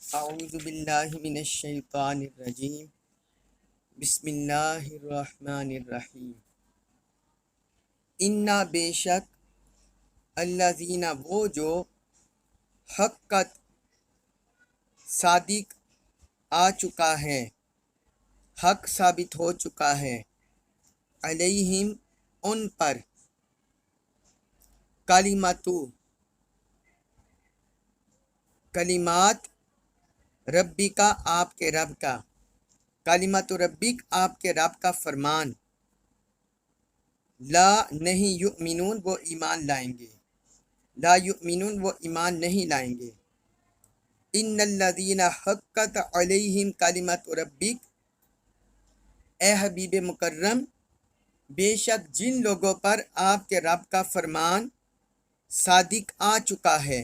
اعوذ باللہ من الشیطان الرجیم بسم اللہ الرحمن الرحیم انا بے شک الذین وہ جو حقت صادق آ چکا ہے، حق ثابت ہو چکا ہے، علیہم ان پر، کلمات ربی کا آپ کے رب کا، کلمات ربک آپ کے رب کا فرمان، لا نہیں یؤمنون وہ ایمان لائیں گے، لا یؤمنون وہ ایمان نہیں لائیں گے، ان الذین حقت علیہم کلمات ربک اے حبیب مکرم بے شک جن لوگوں پر آپ کے رب کا فرمان صادق آ چکا ہے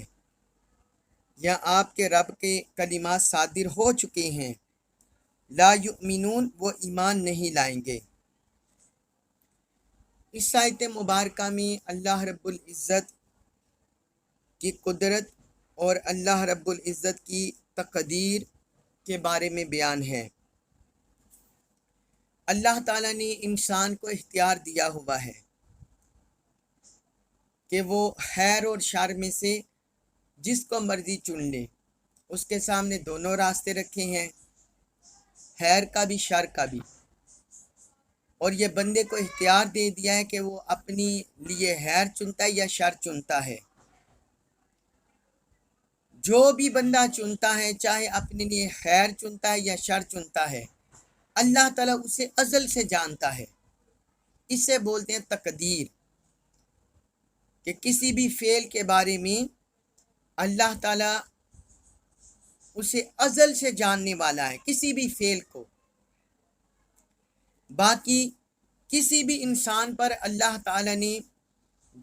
یا آپ کے رب کے کلمات صادر ہو چکے ہیں، لا یؤمنون وہ ایمان نہیں لائیں گے۔ اس آیت مبارکہ میں اللہ رب العزت کی قدرت اور اللہ رب العزت کی تقدیر کے بارے میں بیان ہے۔ اللہ تعالیٰ نے انسان کو اختیار دیا ہوا ہے کہ وہ خیر اور شر میں سے جس کو مرضی چن لے، اس کے سامنے دونوں راستے رکھے ہیں، خیر کا بھی شر کا بھی، اور یہ بندے کو اختیار دے دیا ہے کہ وہ اپنی لیے خیر چنتا ہے یا شر چنتا ہے۔ جو بھی بندہ چنتا ہے، چاہے اپنے لیے خیر چنتا ہے یا شر چنتا ہے، اللہ تعالیٰ اسے ازل سے جانتا ہے۔ اسے بولتے ہیں تقدیر، کہ کسی بھی فعل کے بارے میں اللہ تعالیٰ اسے ازل سے جاننے والا ہے، کسی بھی فعل کو۔ باقی کسی بھی انسان پر اللہ تعالیٰ نے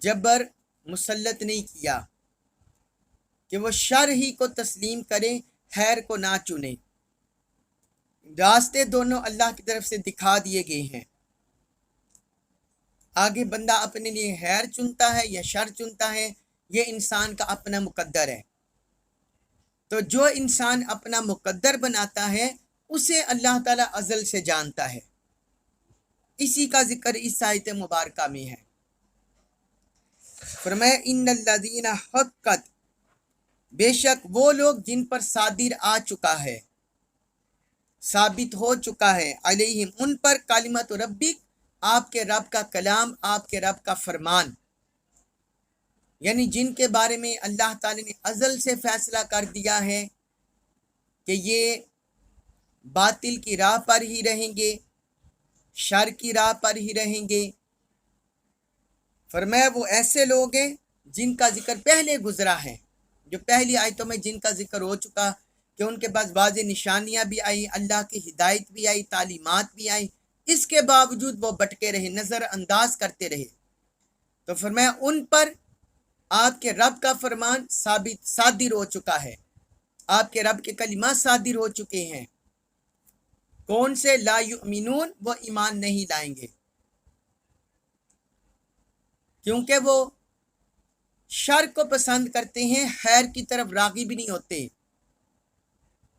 جبر مسلط نہیں کیا کہ وہ شر ہی کو تسلیم کرے، خیر کو نہ چنے۔ راستے دونوں اللہ کی طرف سے دکھا دیے گئے ہیں۔ آگے بندہ اپنے لیے خیر چنتا ہے یا شر چنتا ہے، یہ انسان کا اپنا مقدر ہے۔ تو جو انسان اپنا مقدر بناتا ہے اسے اللہ تعالیٰ ازل سے جانتا ہے۔ اسی کا ذکر اس آیت مبارکہ میں ہے۔ فرمایا ان الذین حقت بے شک وہ لوگ جن پر صادر آ چکا ہے، ثابت ہو چکا ہے، علیہم ان پر کلمات ربک آپ کے رب کا کلام، آپ کے رب کا فرمان، یعنی جن کے بارے میں اللہ تعالی نے ازل سے فیصلہ کر دیا ہے کہ یہ باطل کی راہ پر ہی رہیں گے، شر کی راہ پر ہی رہیں گے۔ فرمایا وہ ایسے لوگ ہیں جن کا ذکر پہلے گزرا ہے، جو پہلی آیتوں میں جن کا ذکر ہو چکا کہ ان کے پاس واضح نشانیاں بھی آئی، اللہ کی ہدایت بھی آئی، تعلیمات بھی آئی، اس کے باوجود وہ بٹکے رہے، نظر انداز کرتے رہے۔ تو فرمایا ان پر آپ کے رب کا فرمان صادر ہو چکا ہے، آپ کے رب کے کلمات صادر ہو چکے ہیں۔ کون سے؟ لا یؤمنون وہ ایمان نہیں لائیں گے، کیونکہ وہ شر کو پسند کرتے ہیں، خیر کی طرف راغب نہیں ہوتے،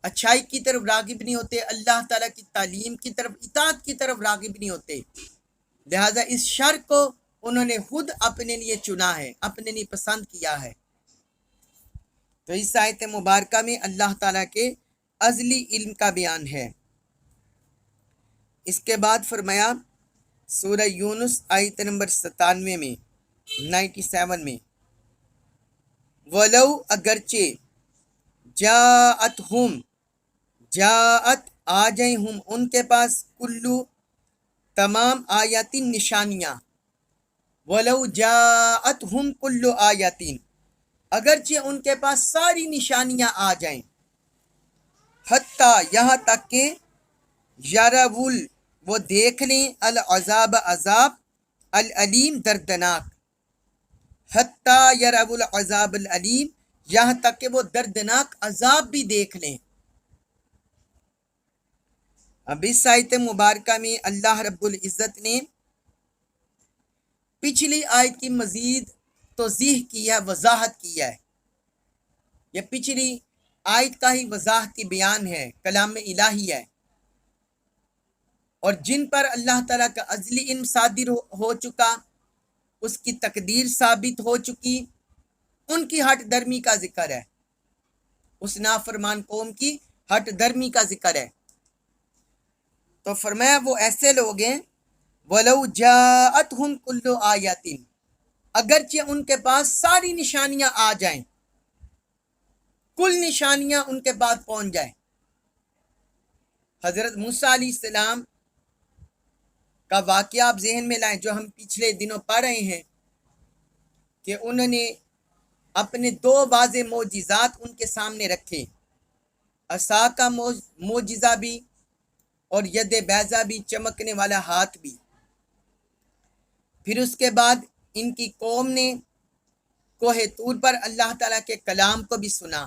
اچھائی کی طرف راغب نہیں ہوتے، اللہ تعالیٰ کی تعلیم کی طرف، اطاعت کی طرف راغب نہیں ہوتے، لہذا اس شر کو انہوں نے خود اپنے لیے چنا ہے، اپنے لیے پسند کیا ہے۔ تو اس آیت مبارکہ میں اللہ تعالیٰ کے ازلی علم کا بیان ہے۔ اس کے بعد فرمایا سورہ یونس آیت نمبر 97 میں 97 میں، وَلَوْ اگرچہ جاءت آ جائیں ہم ان کے پاس، کلو تمام آیاتین نشانیاں، وَلَوْ جاءتہم کلو آیاتین اگرچہ ان کے پاس ساری نشانیاں آ جائیں، حتیٰ یہاں تک کہ یرول وہ دیکھ لیں، العذاب عذاب، العلیم دردناک، حتیٰ یرول العذاب العلیم یہاں تک کہ وہ دردناک عذاب بھی دیکھ لیں۔ اب اس آیت مبارکہ میں اللہ رب العزت نے پچھلی آیت کی مزید توضیح کی ہے، وضاحت کی ہے۔ یہ پچھلی آیت کا ہی وضاحتی بیان ہے، کلام الہی ہے، اور جن پر اللہ تعالیٰ کا ازلی علم صادر ہو چکا، اس کی تقدیر ثابت ہو چکی، ان کی ہٹ درمی کا ذکر ہے، اس نافرمان قوم کی ہٹ درمی کا ذکر ہے۔ تو فرمایا وہ ایسے لوگ ہیں وَلَوْ جَاءَتْهُمْ كُلُّ آیَةٍ، اگرچہ ان کے پاس ساری نشانیاں آ جائیں، کل نشانیاں ان کے پاس پہنچ جائیں۔ حضرت موسیٰ علیہ السلام کا واقعہ آپ ذہن میں لائیں، جو ہم پچھلے دنوں پڑھ رہے ہیں کہ انہوں نے اپنے 2 واضح معجزات ان کے سامنے رکھے، عصا کا معجزہ بھی اور ید بیضا بھی، چمکنے والا ہاتھ بھی۔ پھر اس کے بعد ان کی قوم نے کوہ طور پر اللہ تعالیٰ کے کلام کو بھی سنا،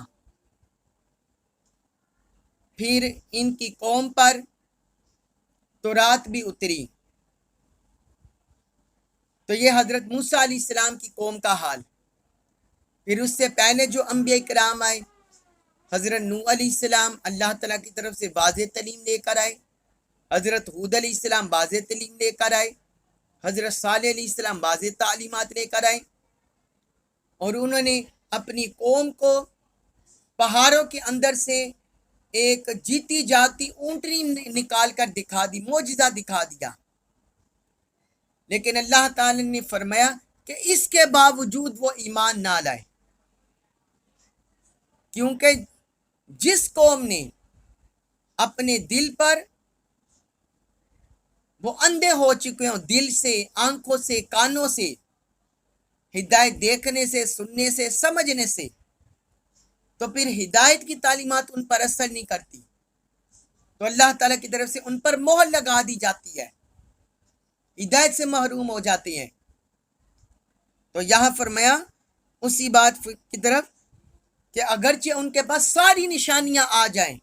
پھر ان کی قوم پر تورات بھی اتری۔ تو یہ حضرت موسیٰ علیہ السلام کی قوم کا حال۔ پھر اس سے پہلے جو انبیاء کرام آئے، حضرت نوح علیہ السلام اللہ تعالیٰ کی طرف سے واضح تعلیم لے کر آئے، حضرت ہود علیہ السلام واضح تعلیم لے کر آئے، حضرت صالح علیہ السلام واضح تعلیمات لے کر آئے، اور انہوں نے اپنی قوم کو پہاڑوں کے اندر سے ایک جیتی جاگتی اونٹنی نکال کر دکھا دی، معجزہ دکھا دیا۔ لیکن اللہ تعالی نے فرمایا کہ اس کے باوجود وہ ایمان نہ لائے، کیونکہ جس قوم نے اپنے دل پر، وہ اندھے ہو چکے ہوں دل سے، آنکھوں سے، کانوں سے، ہدایت دیکھنے سے، سننے سے، سمجھنے سے، تو پھر ہدایت کی تعلیمات ان پر اثر نہیں کرتی، تو اللہ تعالیٰ کی طرف سے ان پر مہر لگا دی جاتی ہے، ہدایت سے محروم ہو جاتے ہیں۔ تو یہاں فرمایا اسی بات کی طرف کہ اگرچہ ان کے پاس ساری نشانیاں آ جائیں،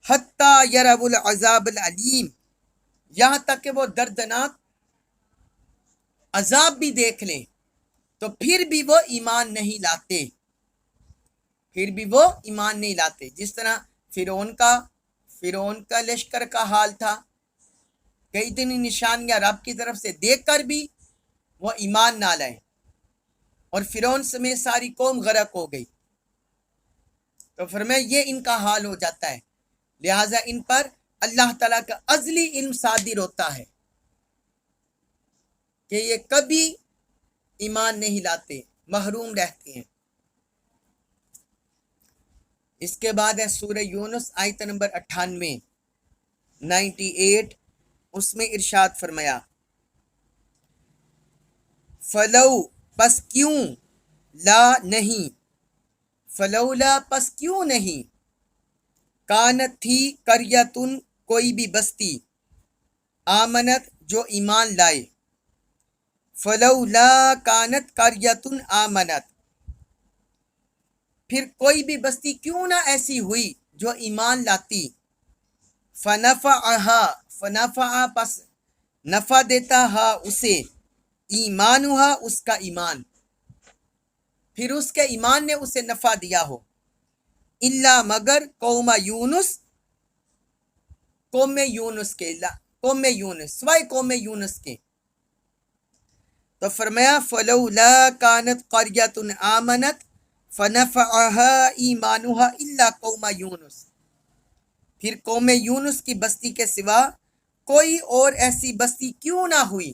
حتیٰ یروا العذاب العلیم، یہاں تک کہ وہ دردناک عذاب بھی دیکھ لیں، تو پھر بھی وہ ایمان نہیں لاتے، پھر بھی وہ ایمان نہیں لاتے۔ جس طرح فرعون کا لشکر کا حال تھا کہ اتنی نشانیاں رب کی طرف سے دیکھ کر بھی وہ ایمان نہ لائے، اور فرعون سمیت ساری قوم غرق ہو گئی۔ تو فرمایا یہ ان کا حال ہو جاتا ہے، لہٰذا ان پر اللہ تعالیٰ کا ازلی علم صادر ہوتا ہے کہ یہ کبھی ایمان نہیں لاتے، محروم رہتے ہیں۔ اس کے بعد ہے سورہ یونس آیت نمبر 98، اس میں ارشاد فرمایا فلو، پس کیوں، لا نہیں، فلولا، پس کیوں نہیں، کانت تھی، قریتن، کوئی بھی بستی، آمنت، جو ایمان لائے، فلولا کانت قریتن آمنت، پھر کوئی بھی بستی کیوں نہ ایسی ہوئی جو ایمان لاتی، فنفعہا، پس نفع دیتا ہا اسے، ایمانہا، اس کا ایمان، پھر اس کے ایمان نے اسے نفع دیا ہو، الا، مگر قوم یونس، قوم یونس، سوائے قوم یونس کے۔ تو فرمایا فلولا کانت قریۃ آمنت فنفعها ایمانها الا قوم یونس، پھر قوم یونس کی بستی کے سوا کوئی اور ایسی بستی کیوں نہ ہوئی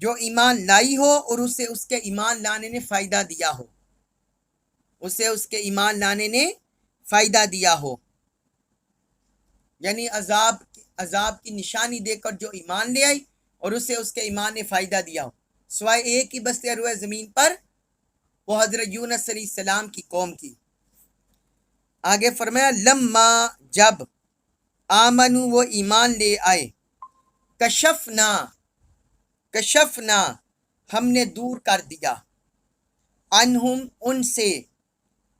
جو ایمان لائی ہو اور اسے اس کے ایمان لانے نے فائدہ دیا ہو، اسے اس کے ایمان لانے نے فائدہ دیا ہو، یعنی عذاب کی نشانی دے کر جو ایمان لے آئی اور اسے اس کے ایمان نے فائدہ دیا ہو، سوائے ایک ہی بستی روئے زمین پر، وہ حضرت یونس علیہ السلام کی قوم کی۔ آگے فرمایا لما، جب، آمنو، وہ ایمان لے آئے، کشفنا، ہم نے دور کر دیا، عنہم، ان سے،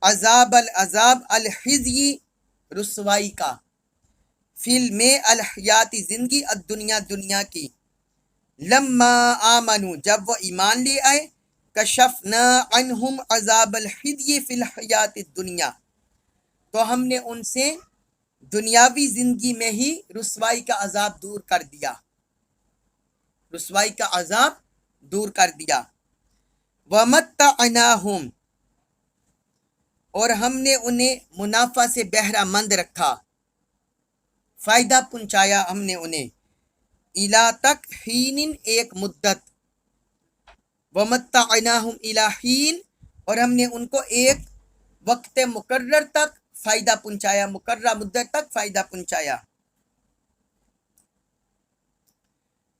العذاب الخزی، رسوائی کا، الحیاتی، زندگی، دنیا کی، لما آمنو، جب وہ ایمان لے آئے، کشفنا عنہم عذاب الخزی فی الحیات الدنیا، تو ہم نے ان سے دنیاوی زندگی میں ہی رسوائی کا عذاب دور کر دیا، رسوائی کا عذاب دور کر دیا۔ وَمَتَّعْنَاهُمْ، اور ہم نے انہیں منافع سے بہرہ مند رکھا، فائدہ پہنچایا ہم نے انہیں، اِلیٰ تک حین، ایک مدت، وَمَتَّعْنَاهُمْ اِلیٰ حین، اور ہم نے ان کو ایک وقت مقرر تک فائدہ پہنچایا، مقررہ مدت تک فائدہ پہنچایا۔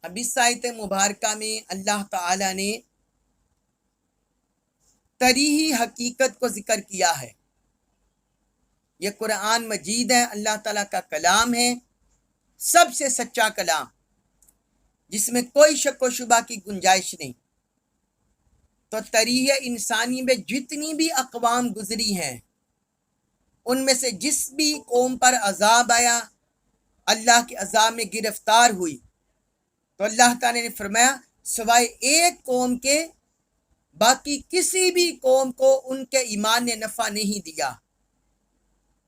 اب اس آیت مبارکہ میں اللہ تعالی نے تریحی حقیقت کو ذکر کیا ہے۔ یہ قرآن مجید ہے، اللہ تعالیٰ کا کلام ہے، سب سے سچا کلام، جس میں کوئی شک و شبہ کی گنجائش نہیں۔ تو تاریخ انسانی میں جتنی بھی اقوام گزری ہیں، ان میں سے جس بھی قوم پر عذاب آیا، اللہ کے عذاب میں گرفتار ہوئی، تو اللہ تعالی نے فرمایا سوائے ایک قوم کے باقی کسی بھی قوم کو ان کے ایمان نے نفع نہیں دیا۔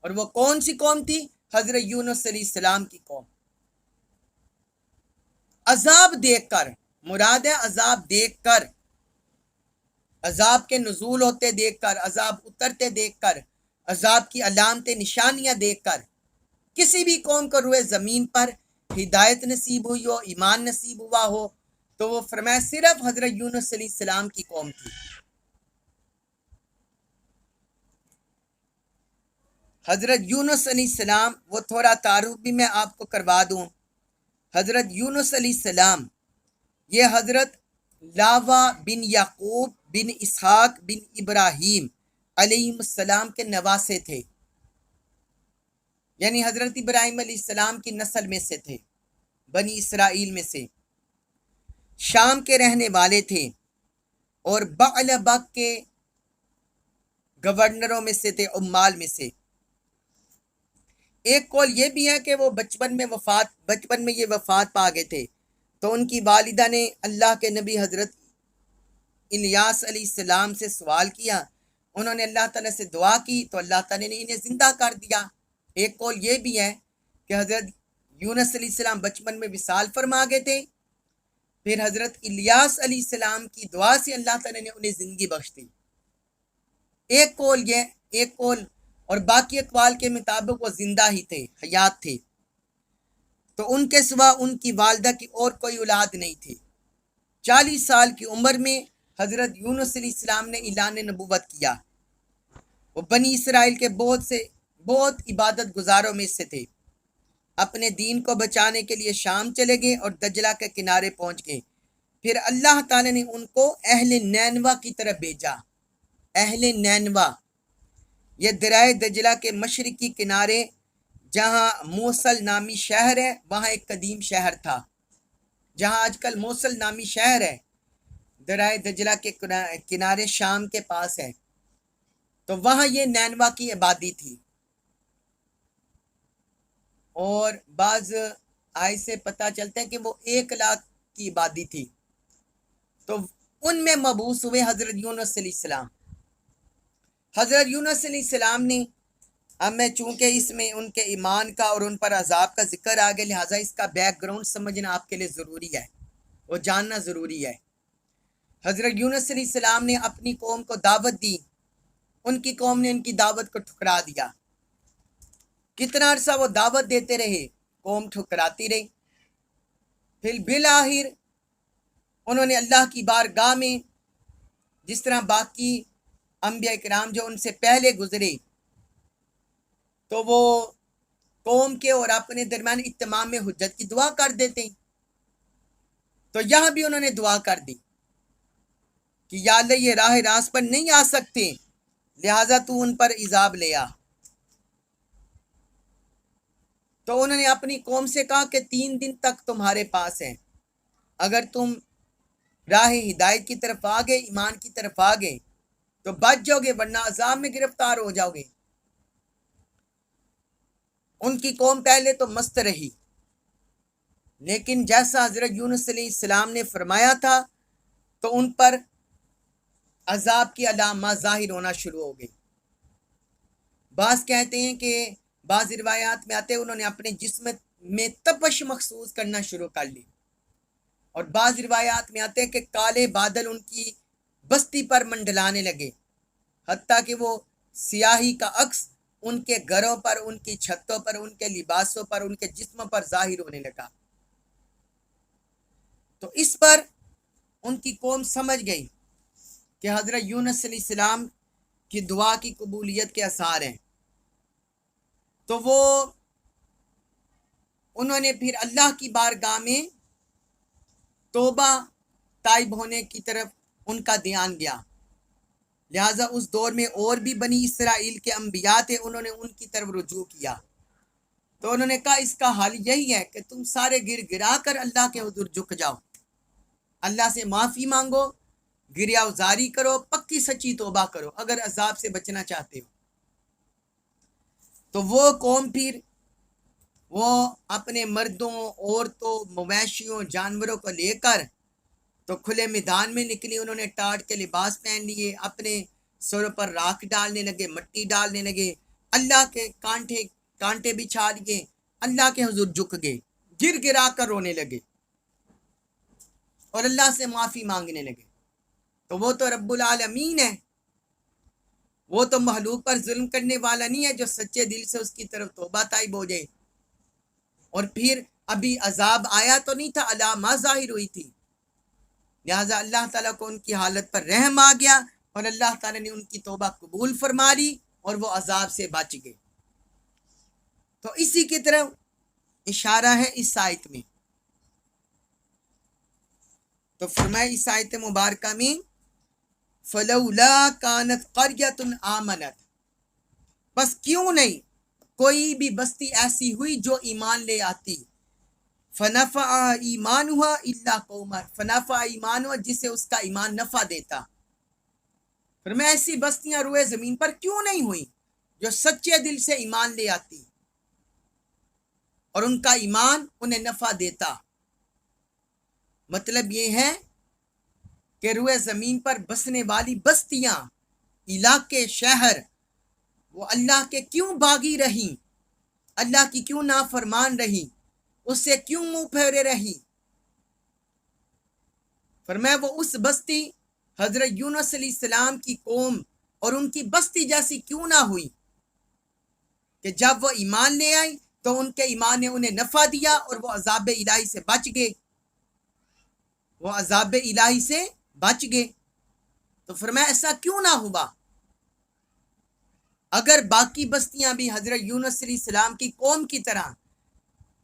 اور وہ کون سی قوم تھی؟ حضرت یونس علیہ السلام کی قوم۔ عذاب دیکھ کر، مراد ہے عذاب دیکھ کر، عذاب کے نزول ہوتے دیکھ کر، عذاب اترتے دیکھ کر، عذاب کی علامتیں نشانیاں دیکھ کر کسی بھی قوم کو روئے زمین پر ہدایت نصیب ہوئی ہو، ایمان نصیب ہوا ہو، تو وہ فرمایا صرف حضرت یونس علیہ السلام کی قوم تھی۔ حضرت یونس علیہ السلام، وہ تھوڑا تعارف بھی میں آپ کو کروا دوں۔ حضرت یونس علیہ السلام یہ حضرت لاوا بن یعقوب بن اسحاق بن ابراہیم علیہ السلام کے نواسے تھے، یعنی حضرت ابراہیم علیہ السلام کی نسل میں سے تھے، بنی اسرائیل میں سے، شام کے رہنے والے تھے، اور بعلبک کے گورنروں میں سے تھے، عمال میں سے۔ ایک قول یہ بھی ہے کہ وہ بچپن میں یہ وفات پا گئے تھے، تو ان کی والدہ نے اللہ کے نبی حضرت الیاس علیہ السلام سے سوال کیا، انہوں نے اللہ تعالیٰ سے دعا کی تو اللہ تعالیٰ نے انہیں زندہ کر دیا۔ ایک قول یہ بھی ہے کہ حضرت یونس علیہ السلام بچپن میں وصال فرما گئے تھے، پھر حضرت الیاس علیہ السلام کی دعا سے اللہ تعالیٰ نے انہیں زندگی بخش دی۔ ایک قول اور باقی اقوال کے مطابق وہ زندہ ہی تھے، حیات تھے، تو ان کے سوا ان کی والدہ کی اور کوئی اولاد نہیں تھی۔ 40 سال کی عمر میں حضرت یونس علیہ السلام نے اعلان نبوت کیا۔ وہ بنی اسرائیل کے بہت عبادت گزاروں میں سے تھے، اپنے دین کو بچانے کے لیے شام چلے گئے اور دجلہ کے کنارے پہنچ گئے۔ پھر اللہ تعالی نے ان کو اہل نینوا کی طرف بھیجا۔ اہل نینوا یہ دریائے دجلہ کے مشرقی کنارے، جہاں موصل نامی شہر ہے، وہاں ایک قدیم شہر تھا، جہاں آج کل موصل نامی شہر ہے، دریائے دجلہ کے کنارے شام کے پاس ہے، تو وہاں یہ نینوا کی آبادی تھی۔ اور بعض آیت سے پتہ چلتا ہے کہ وہ 1 لاکھ کی آبادی تھی، تو ان میں مبعوث ہوئے حضرت یونس علیہ السلام۔ حضرت یونس علیہ السلام نے، اب میں چونکہ اس میں ان کے ایمان کا اور ان پر عذاب کا ذکر آ گیا، لہٰذا اس کا بیک گراؤنڈ سمجھنا آپ کے لیے ضروری ہے، وہ جاننا ضروری ہے۔ حضرت یونس علیہ السلام نے اپنی قوم کو دعوت دی، ان کی قوم نے ان کی دعوت کو ٹھکرا دیا۔ کتنا عرصہ وہ دعوت دیتے رہے، قوم ٹھکراتی رہی، پھر بالآخر انہوں نے اللہ کی بارگاہ میں، جس طرح باقی انبیاء کرام جو ان سے پہلے گزرے، تو وہ قوم کے اور اپنے درمیان اتمام حجت کی دعا کر دیتے ہیں، تو یہاں بھی انہوں نے دعا کر دی کہ یا اللہ یہ راہ راست پر نہیں آ سکتے، لہٰذا تو ان پر عذاب لے آ۔ تو انہوں نے اپنی قوم سے کہا کہ 3 دن تک تمہارے پاس ہیں، اگر تم راہ ہدایت کی طرف آ گئے، ایمان کی طرف آ گئے تو بچ جاؤ گے، ورنہ عذاب میں گرفتار ہو جاؤ گے۔ ان کی قوم پہلے تو مست رہی، لیکن جیسا حضرت یونس علیہ السلام نے فرمایا تھا تو ان پر عذاب کی علامات ظاہر ہونا شروع ہو گئی۔ بعض کہتے ہیں کہ بعض روایات میں آتے ہیں انہوں نے اپنے جسم میں تپش محسوس کرنا شروع کر لی، اور بعض روایات میں آتے ہیں کہ کالے بادل ان کی بستی پر منڈلانے لگے، حتیٰ کہ وہ سیاہی کا عکس ان کے گھروں پر، ان کی چھتوں پر، ان کے لباسوں پر، ان کے جسموں پر ظاہر ہونے لگا۔ تو اس پر ان کی قوم سمجھ گئی کہ حضرت یونس علیہ السلام کی دعا کی قبولیت کے آثار ہیں، تو انہوں نے پھر اللہ کی بارگاہ میں توبہ تائب ہونے کی طرف ان کا دھیان گیا۔ لہٰذا اس دور میں اور بھی بنی اسرائیل کے انبیاء تھے، انہوں نے ان کی طرف رجوع کیا، تو انہوں نے کہا اس کا حال یہی ہے کہ تم سارے گر گرا کر اللہ کے حضور جھک جاؤ، اللہ سے معافی مانگو، گریہ وزاری کرو، پکی سچی توبہ کرو اگر عذاب سے بچنا چاہتے ہو۔ تو وہ قوم پھر وہ اپنے مردوں، عورتوں، مویشیوں، جانوروں کو لے کر تو کھلے میدان میں نکلی، انہوں نے ٹاٹ کے لباس پہن لیے، اپنے سروں پر راکھ ڈالنے لگے، مٹی ڈالنے لگے، اللہ کے کانٹے بچھا لیے، اللہ کے حضور جھک گئے، گر گرا کر رونے لگے اور اللہ سے معافی مانگنے لگے۔ تو وہ تو رب العالمین ہے، وہ تو مخلوق پر ظلم کرنے والا نہیں ہے، جو سچے دل سے اس کی طرف توبہ طائب ہو جائے۔ اور پھر ابھی عذاب آیا تو نہیں تھا، علامہ ظاہر ہوئی تھی، لہٰذا اللہ تعالیٰ کو ان کی حالت پر رحم آ گیا اور اللہ تعالیٰ نے ان کی توبہ قبول فرما لی اور وہ عذاب سے بچ گئے۔ تو اسی کی طرف اشارہ ہے اس آیت میں۔ تو فرمائے اس آیت مبارکہ میں فلولا کانت قریۃ آمنت، بس کیوں نہیں کوئی بھی بستی ایسی ہوئی جو ایمان لے آتی، فنفع ایمانھا الا قوم، فنفع ایمانھا جسے اس کا ایمان نفع دیتا۔ پھر میں ایسی بستیاں روئے زمین پر کیوں نہیں ہوئی جو سچے دل سے ایمان لے آتی اور ان کا ایمان انہیں نفع دیتا۔ مطلب یہ ہے کہ روئے زمین پر بسنے والی بستیاں، علاقے، شہر، وہ اللہ کے کیوں باغی رہیں، اللہ کی کیوں نافرمان رہیں، اس سے کیوں منہ پھیرے رہی؟ فرمایا وہ اس بستی حضرت یونس علیہ السلام کی قوم اور ان کی بستی جیسی کیوں نہ ہوئی کہ جب وہ ایمان لے آئی تو ان کے ایمان نے انہیں نفع دیا اور وہ عذاب الہی سے بچ گئے، وہ عذاب الہی سے بچ گئے۔ تو فرمایا ایسا کیوں نہ ہوا؟ اگر باقی بستیاں بھی حضرت یونس علیہ السلام کی قوم کی طرح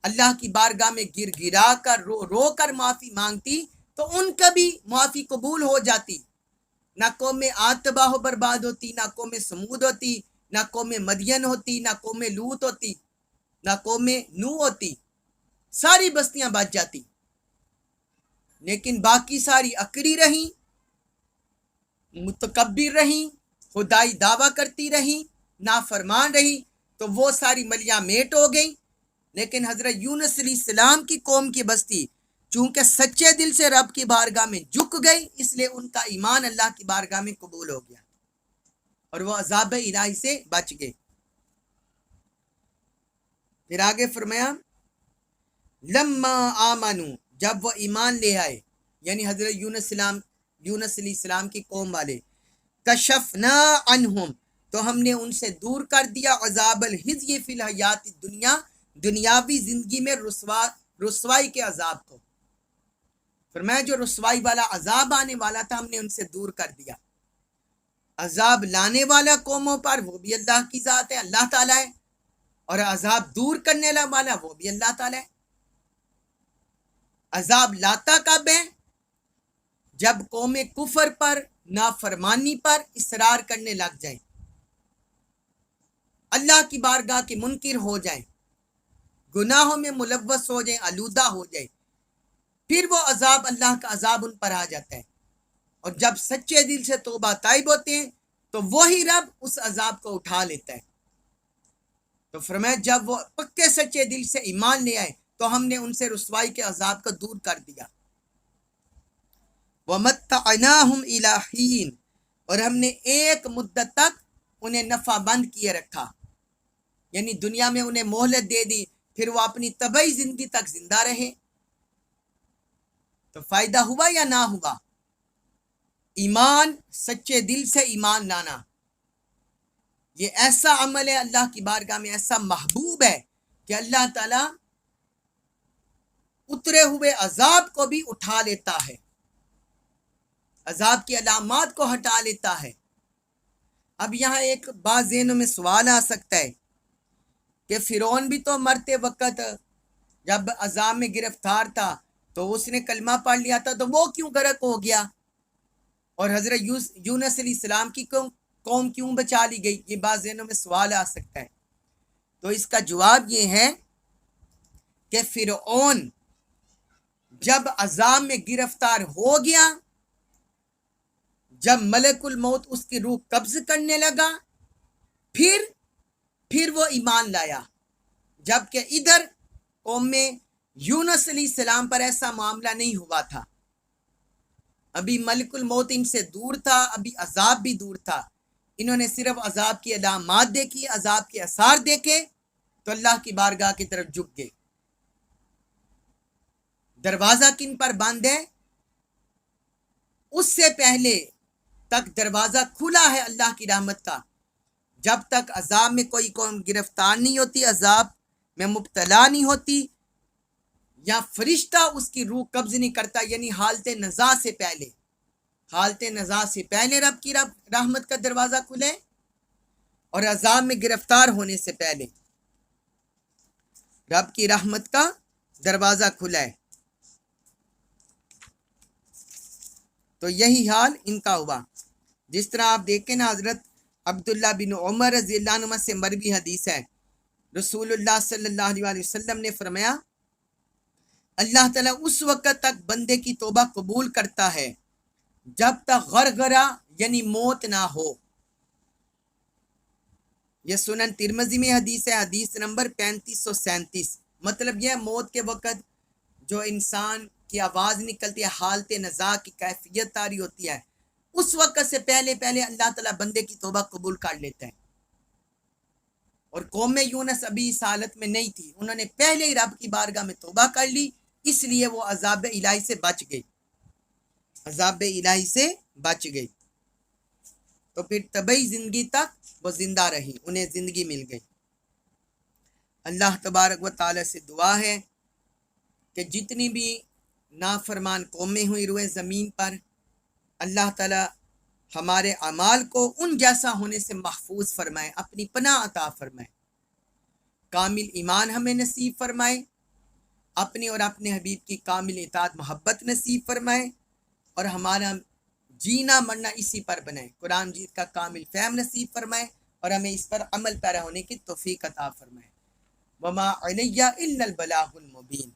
اللہ کی بارگاہ میں گر گرا کر رو کر معافی مانگتی تو ان کا بھی معافی قبول ہو جاتی، نہ قوم عاد تباہ و برباد ہوتی، نہ قوم سمود ہوتی، نہ قوم مدین ہوتی، نہ قوم لوط ہوتی، نہ قوم نوح ہوتی، ساری بستیاں بچ جاتی۔ لیکن باقی ساری اکڑی رہیں، متکبر رہیں، خدائی دعویٰ کرتی رہیں، نافرمان رہی، تو وہ ساری ملیاں میٹ ہو گئی۔ لیکن حضرت یونس علیہ السلام کی قوم کی بستی چونکہ سچے دل سے رب کی بارگاہ میں جھک گئی، اس لیے ان کا ایمان اللہ کی بارگاہ میں قبول ہو گیا اور وہ عذاب الہی سے بچ گئے۔ پھر آگے فرمایا لما آمنو، جب وہ ایمان لے آئے، یعنی حضرت یونس علیہ السلام کی قوم والے، کشفنا عنہم، تو ہم نے ان سے دور کر دیا عذاب الخزی فی الحیات الدنیا، دنیاوی زندگی میں رسوائی کے عذاب کو۔ فرمایا جو رسوائی والا عذاب آنے والا تھا ہم نے ان سے دور کر دیا۔ عذاب لانے والا قوموں پر وہ بھی اللہ کی ذات ہے، اللہ تعالیٰ ہے، اور عذاب دور کرنے والا وہ بھی اللہ تعالیٰ ہے۔ عذاب لاتا کب ہے؟ جب قوم کفر پر، نافرمانی پر اصرار کرنے لگ جائیں، اللہ کی بارگاہ کے منکر ہو جائیں، گناہوں میں ملوث ہو جائیں، آلودہ ہو جائیں، پھر وہ عذاب، اللہ کا عذاب ان پر آ جاتا ہے۔ اور جب سچے دل سے توبہ طائب ہوتے ہیں تو وہی رب اس عذاب کو اٹھا لیتا ہے۔ تو فرمایا جب وہ پکے سچے دل سے ایمان لے آئے تو ہم نے ان سے رسوائی کے عذاب کو دور کر دیا۔ وَمَتَّعْنَاهُمْ إِلَىٰ حِينٍ، اور ہم نے ایک مدت تک انہیں نفع بند کیے رکھا۔ یعنی دنیا میں انہیں مہلت دے دی، پھر وہ اپنی طبعی زندگی تک زندہ رہے، تو فائدہ ہوا یا نہ ہوا؟ ایمان، سچے دل سے ایمان لانا، یہ ایسا عمل ہے اللہ کی بارگاہ میں ایسا محبوب ہے کہ اللہ تعالیٰ اترے ہوئے عذاب کو بھی اٹھا لیتا ہے، عذاب کی علامات کو ہٹا لیتا ہے۔ اب یہاں ایک بات ذہنوں میں سوال آ سکتا ہے کہ فرعون بھی تو مرتے وقت جب عذاب میں گرفتار تھا تو اس نے کلمہ پڑھ لیا تھا، تو وہ کیوں غرق ہو گیا؟ اور حضرت یونس علیہ السلام کی قوم کیوں بچا لی گئی؟ یہ بات ذہنوں میں سوال آ سکتا ہے۔ تو اس کا جواب یہ ہے کہ فرعون جب عذاب میں گرفتار ہو گیا، جب ملک الموت اس کی روح قبض کرنے لگا، پھر وہ ایمان لایا، جبکہ ادھر قوم میں یونس علیہ السلام پر ایسا معاملہ نہیں ہوا تھا۔ ابھی ملک الموت ان سے دور تھا، ابھی عذاب بھی دور تھا، انہوں نے صرف عذاب کی علامات دیکھی، عذاب کے آثار دیکھے تو اللہ کی بارگاہ کی طرف جھک گئے۔ دروازہ کن پر بند ہے؟ اس سے پہلے تک دروازہ کھلا ہے اللہ کی رحمت کا، جب تک عذاب میں کوئی قوم گرفتار نہیں ہوتی، عذاب میں مبتلا نہیں ہوتی، یا فرشتہ اس کی روح قبض نہیں کرتا، یعنی حالت نزاع سے پہلے رب کی رحمت کا دروازہ کھلے اور عذاب میں گرفتار ہونے سے پہلے رب کی رحمت کا دروازہ کھلا ہے۔ تو یہی حال ان کا ہوا، جس طرح آپ دیکھیں نا، حضرت عبداللہ بن عمر رضی اللہ عنہ سے مروی حدیث ہے، رسول اللہ صلی اللہ علیہ وسلم نے فرمایا اللہ تعالیٰ اس وقت تک بندے کی توبہ قبول کرتا ہے جب تک غرغرہ یعنی موت نہ ہو۔ یہ سنن ترمذی میں حدیث ہے، حدیث نمبر 3537۔ مطلب یہ موت کے وقت جو انسان کی آواز نکلتی ہے، حالت نزاع کی کیفیت طاری ہوتی ہے، اس وقت سے پہلے اللہ تعالیٰ بندے کی توبہ قبول کر لیتا ہے۔ اور قوم یونس ابھی اس حالت میں نہیں تھی، انہوں نے پہلے ہی رب کی بارگاہ میں توبہ کر لی، اس لیے وہ عذاب الہی سے بچ گئی، تو پھر طبعی زندگی تک وہ زندہ رہی، انہیں زندگی مل گئی۔ اللہ تبارک و تعالی سے دعا ہے کہ جتنی بھی نافرمان قومیں ہوئی روئے زمین پر، اللہ تعالی ہمارے اعمال کو ان جیسا ہونے سے محفوظ فرمائے، اپنی پناہ عطا فرمائے، کامل ایمان ہمیں نصیب فرمائے، اپنے اور اپنے حبیب کی کامل اطاعت محبت نصیب فرمائے، اور ہمارا جینا مرنا اسی پر بنائے، قرآن مجید کا کامل فہم نصیب فرمائے، اور ہمیں اس پر عمل پیرا ہونے کی توفیق عطا فرمائے۔ وما علیہ الا البلاغ المبین۔